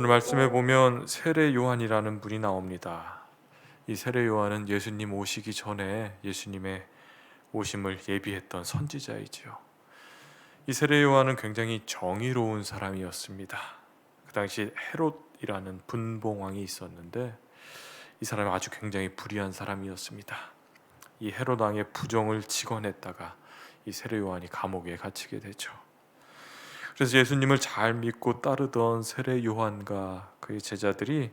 오늘 말씀에 보면 세례 요한이라는 분이 나옵니다. 이 세례 요한은 예수님 오시기 전에 예수님의 오심을 예비했던 선지자이지요. 이 세례 요한은 굉장히 정의로운 사람이었습니다. 그 당시 헤롯이라는 분봉왕이 있었는데 이 사람이 아주 굉장히 불의한 사람이었습니다. 이 헤롯 왕의 부정을 직언했다가 이 세례 요한이 감옥에 갇히게 되죠. 그래서 예수님을 잘 믿고 따르던 세례 요한과 그의 제자들이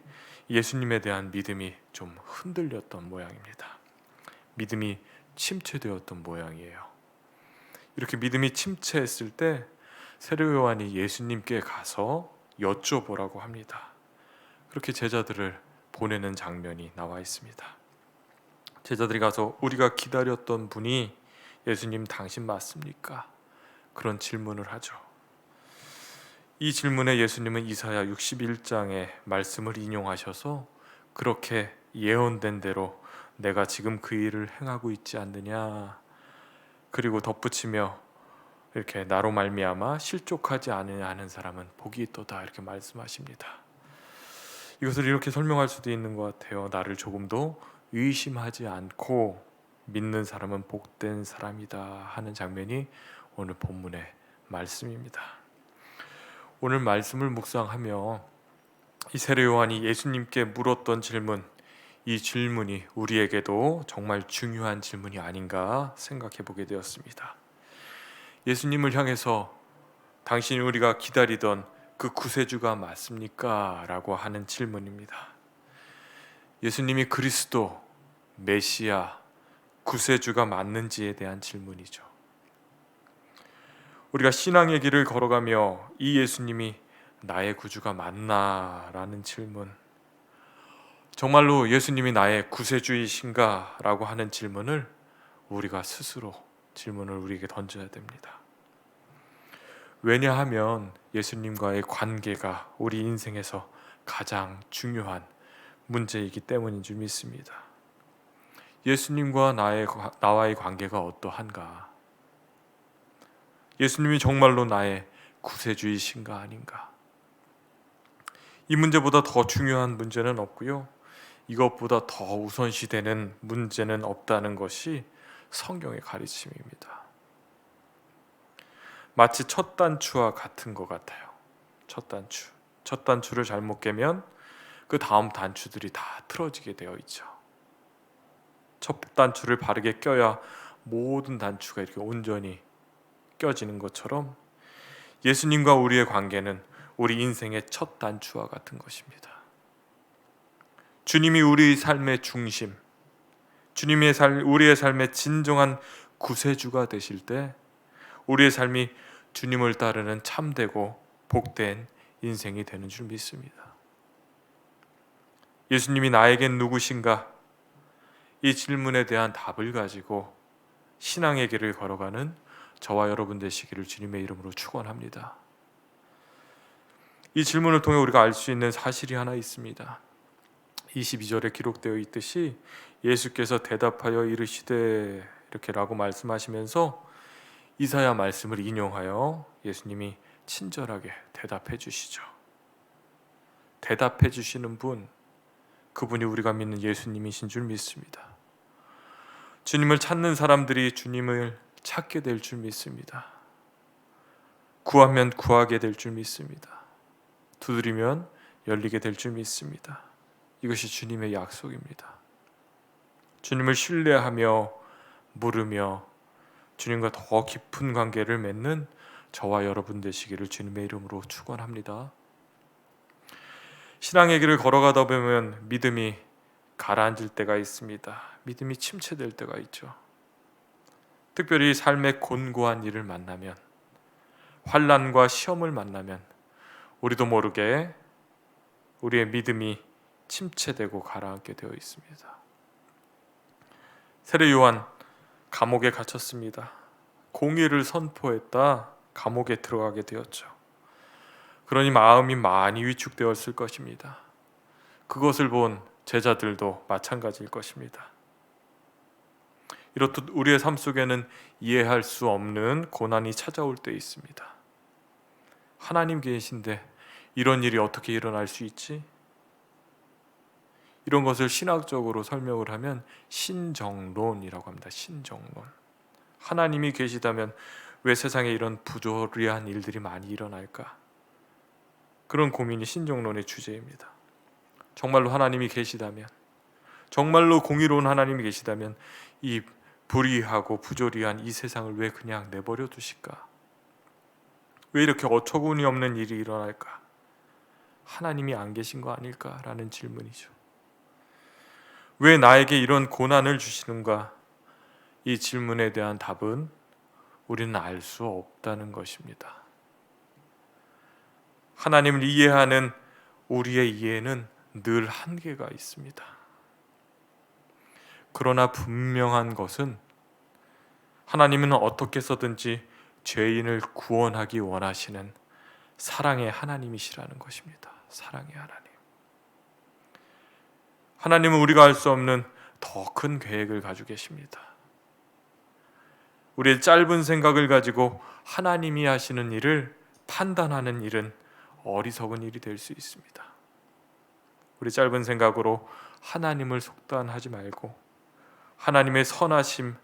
예수님에 대한 믿음이 좀 흔들렸던 모양입니다. 믿음이 침체되었던 모양이에요. 이렇게 믿음이 침체했을 때 세례 요한이 예수님께 가서 여쭤보라고 합니다. 그렇게 제자들을 보내는 장면이 나와 있습니다. 제자들이 가서 우리가 기다렸던 분이 예수님 당신 맞습니까? 그런 질문을 하죠. 이 질문에 예수님은 이사야 61장의 말씀을 인용하셔서 그렇게 예언된 대로 내가 지금 그 일을 행하고 있지 않느냐, 그리고 덧붙이며 이렇게 나로 말미암아 실족하지 않으냐 하는 사람은 복이 있도다, 이렇게 말씀하십니다. 이것을 이렇게 설명할 수도 있는 것 같아요. 나를 조금도 의심하지 않고 믿는 사람은 복된 사람이다 하는 장면이 오늘 본문의 말씀입니다. 오늘 말씀을 묵상하며 이 세례 요한이 예수님께 물었던 질문, 이 질문이 우리에게도 정말 중요한 질문이 아닌가 생각해 보게 되었습니다. 예수님을 향해서 당신이 우리가 기다리던 그 구세주가 맞습니까? 라고 하는 질문입니다. 예수님이 그리스도, 메시아, 구세주가 맞는지에 대한 질문이죠. 우리가 신앙의 길을 걸어가며 이 예수님이 나의 구주가 맞나? 라는 질문, 정말로 예수님이 나의 구세주이신가? 라고 하는 질문을 우리가 스스로 질문을 우리에게 던져야 됩니다. 왜냐하면 예수님과의 관계가 우리 인생에서 가장 중요한 문제이기 때문인 줄 믿습니다. 예수님과 나와의 관계가 어떠한가? 예수님이 정말로 나의 구세주이신가 아닌가? 이 문제보다 더 중요한 문제는 없고요, 이것보다 더 우선시되는 문제는 없다는 것이 성경의 가르침입니다. 마치 첫 단추와 같은 것 같아요. 첫 단추를 잘못 깨면 그 다음 단추들이 다 틀어지게 되어 있죠. 첫 단추를 바르게 껴야 모든 단추가 이렇게 온전히 껴지는 것처럼 예수님과 우리의 관계는 우리 인생의 첫 단추와 같은 것입니다. 주님이 우리 삶의 중심, 우리의 삶의 진정한 구세주가 되실 때 우리의 삶이 주님을 따르는 참되고 복된 인생이 되는 줄 믿습니다. 예수님이 나에겐 누구신가? 이 질문에 대한 답을 가지고 신앙의 길을 걸어가는 저와 여러분 되시기를 주님의 이름으로 축원합니다. 이 질문을 통해 우리가 알 수 있는 사실이 하나 있습니다. 22절에 기록되어 있듯이 예수께서 대답하여 이르시되, 이렇게라고 말씀하시면서 이사야 말씀을 인용하여 예수님이 친절하게 대답해 주시죠. 대답해 주시는 분, 그분이 우리가 믿는 예수님이신 줄 믿습니다. 주님을 찾는 사람들이 주님을 찾게 될 줄 믿습니다. 구하면 구하게 될 줄 믿습니다. 두드리면 열리게 될 줄 믿습니다. 이것이 주님의 약속입니다. 주님을 신뢰하며 물으며 주님과 더 깊은 관계를 맺는 저와 여러분 되시기를 주님의 이름으로 축원합니다. 신앙의 길을 걸어가다 보면 믿음이 가라앉을 때가 있습니다. 믿음이 침체될 때가 있죠. 특별히 삶의 곤고한 일을 만나면, 환난과 시험을 만나면 우리도 모르게 우리의 믿음이 침체되고 가라앉게 되어 있습니다. 세례 요한 감옥에 갇혔습니다. 공의를 선포했다 감옥에 들어가게 되었죠. 그러니 마음이 많이 위축되었을 것입니다. 그것을 본 제자들도 마찬가지일 것입니다. 이렇듯 우리의 삶 속에는 이해할 수 없는 고난이 찾아올 때 있습니다. 하나님 계신데 이런 일이 어떻게 일어날 수 있지? 이런 것을 신학적으로 설명을 하면 신정론이라고 합니다. 신정론. 하나님이 계시다면 왜 세상에 이런 부조리한 일들이 많이 일어날까? 그런 고민이 신정론의 주제입니다. 정말로 하나님이 계시다면, 정말로 공의로운 하나님이 계시다면 이 불의하고 부조리한 이 세상을 왜 그냥 내버려 두실까? 왜 이렇게 어처구니 없는 일이 일어날까? 하나님이 안 계신 거 아닐까라는 질문이죠. 왜 나에게 이런 고난을 주시는가? 이 질문에 대한 답은 우리는 알 수 없다는 것입니다. 하나님을 이해하는 우리의 이해는 늘 한계가 있습니다. 그러나 분명한 것은 하나님은 어떻게 해서든지 죄인을 구원하기 원하시는 사랑의 하나님이시라는 것입니다. 사랑의 하나님. 하나님은 우리가 알 수 없는 더 큰 계획을 가지고 계십니다. 우리의 짧은 생각을 가지고 하나님이 하시는 일을 판단하는 일은 어리석은 일이 될 수 있습니다. 우리 짧은 생각으로 하나님을 속단하지 말고 하나님의 선하심,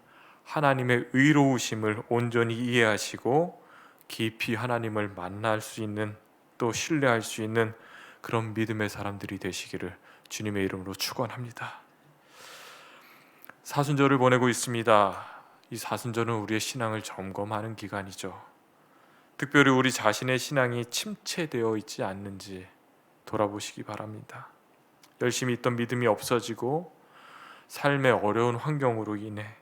하나님의 의로우심을 온전히 이해하시고 깊이 하나님을 만날 수 있는, 또 신뢰할 수 있는 그런 믿음의 사람들이 되시기를 주님의 이름으로 축원합니다. 사순절을 보내고 있습니다. 이 사순절은 우리의 신앙을 점검하는 기간이죠. 특별히 우리 자신의 신앙이 침체되어 있지 않는지 돌아보시기 바랍니다. 열심히 있던 믿음이 없어지고 삶의 어려운 환경으로 인해,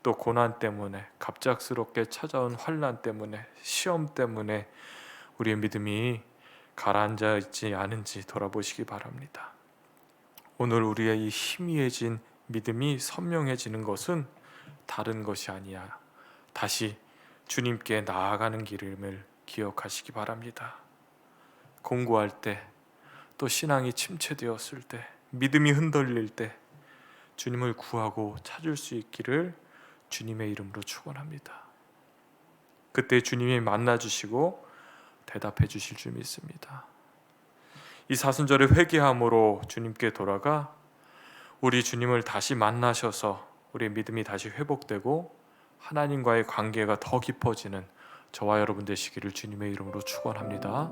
또 고난 때문에, 갑작스럽게 찾아온 환난 때문에, 시험 때문에 우리의 믿음이 가라앉아 있지 않은지 돌아보시기 바랍니다. 오늘 우리의 이 희미해진 믿음이 선명해지는 것은 다른 것이 아니야. 다시 주님께 나아가는 길임을 기억하시기 바랍니다. 공부할 때, 또 신앙이 침체되었을 때, 믿음이 흔들릴 때 주님을 구하고 찾을 수 있기를 주님의 이름으로 축원합니다. 그때 주님이 만나 주시고 대답해 주실 줄 믿습니다. 이 사순절의 회개함으로 주님께 돌아가 우리 주님을 다시 만나셔서 우리의 믿음이 다시 회복되고 하나님과의 관계가 더 깊어지는 저와 여러분 되시기를 주님의 이름으로 축원합니다.